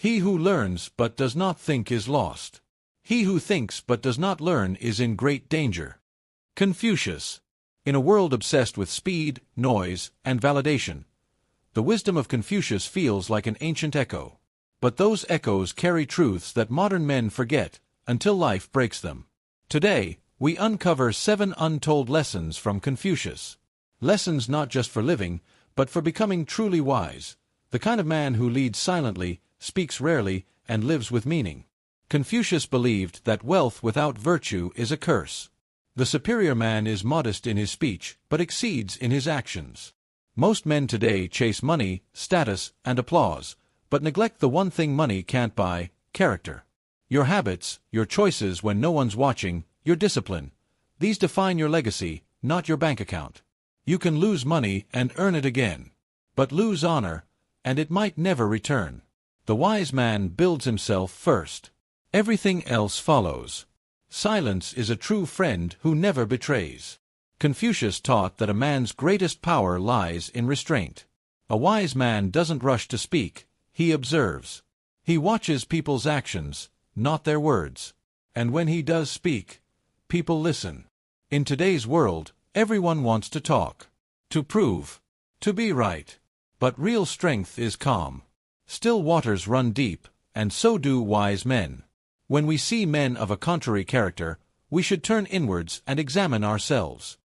He who learns but does not think is lost. He who thinks but does not learn is in great danger. Confucius. In a world obsessed with speed, noise, and validation, the wisdom of Confucius feels like an ancient echo. But those echoes carry truths that modern men forget until life breaks them. Today, we uncover 7 untold lessons from Confucius. Lessons not just for living, but for becoming truly wise, the kind of man who leads silently, speaks rarely, and lives with meaning. Confucius believed that wealth without virtue is a curse. The superior man is modest in his speech, but exceeds in his actions. Most men today chase money, status, and applause, but neglect the one thing money can't buy: character. Your habits, your choices when no one's watching, your discipline. These define your legacy, not your bank account. You can lose money and earn it again. But lose honor, and it might never return. The wise man builds himself first. Everything else follows. Silence is a true friend who never betrays. Confucius taught that a man's greatest power lies in restraint. A wise man doesn't rush to speak, he observes. He watches people's actions, not their words. And when he does speak, people listen. In today's world, everyone wants to talk, to prove, to be right. But real strength is calm. Still waters run deep, and so do wise men. When we see men of a contrary character, we should turn inwards and examine ourselves.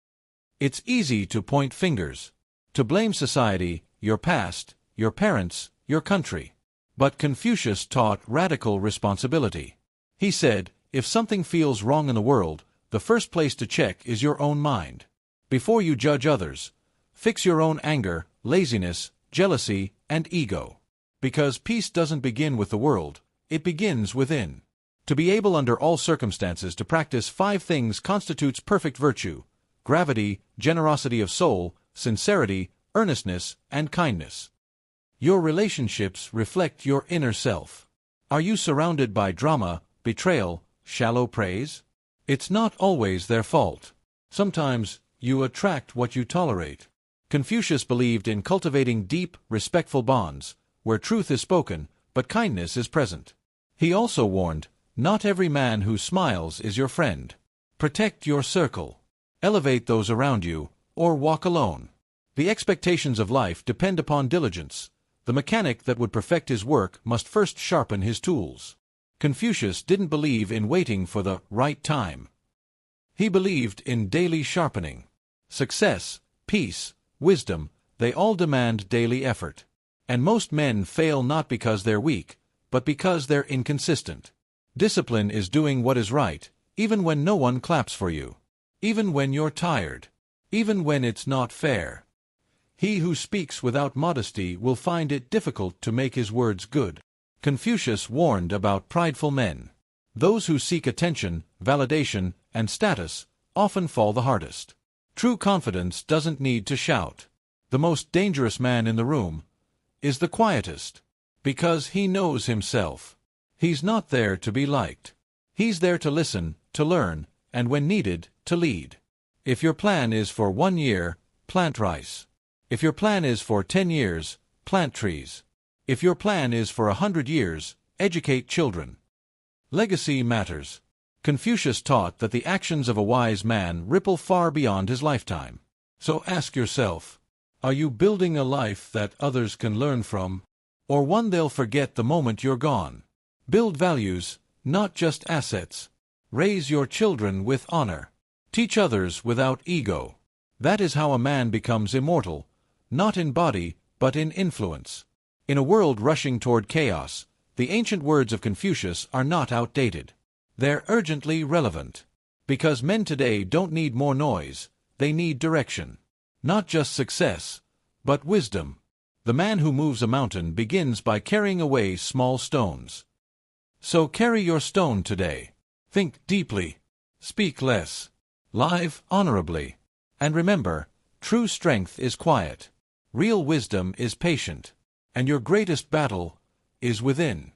It's easy to point fingers, to blame society, your past, your parents, your country. But Confucius taught radical responsibility. He said, if something feels wrong in the world, the first place to check is your own mind. Before you judge others, fix your own anger, laziness, jealousy, and ego. Because peace doesn't begin with the world, it begins within. To be able under all circumstances to practice 5 things constitutes perfect virtue: gravity, generosity of soul, sincerity, earnestness, and kindness. Your relationships reflect your inner self. Are you surrounded by drama, betrayal, shallow praise? It's not always their fault. Sometimes, you attract what you tolerate. Confucius believed in cultivating deep, respectful bonds, where truth is spoken, but kindness is present. He also warned, not every man who smiles is your friend. Protect your circle. Elevate those around you, or walk alone. The expectations of life depend upon diligence. The mechanic that would perfect his work must first sharpen his tools. Confucius didn't believe in waiting for the right time. He believed in daily sharpening. Success, peace, wisdom, they all demand daily effort. And most men fail not because they're weak, but because they're inconsistent. Discipline is doing what is right, even when no one claps for you. Even when you're tired. Even when it's not fair. He who speaks without modesty will find it difficult to make his words good. Confucius warned about prideful men. Those who seek attention, validation, and status often fall the hardest. True confidence doesn't need to shout. The most dangerous man in the room is the quietest, because he knows himself. He's not there to be liked. He's there to listen, to learn, and when needed, to lead. If your plan is for 1 year, plant rice. If your plan is for 10 years, plant trees. If your plan is for 100 years, educate children. Legacy matters. Confucius taught that the actions of a wise man ripple far beyond his lifetime. So ask yourself, are you building a life that others can learn from, or one they'll forget the moment you're gone? Build values, not just assets. Raise your children with honor. Teach others without ego. That is how a man becomes immortal, not in body, but in influence. In a world rushing toward chaos, the ancient words of Confucius are not outdated. They're urgently relevant. Because men today don't need more noise, they need direction. Not just success, but wisdom. The man who moves a mountain begins by carrying away small stones. So carry your stone today. Think deeply. Speak less. Live honorably. And remember, true strength is quiet. Real wisdom is patient. And your greatest battle is within.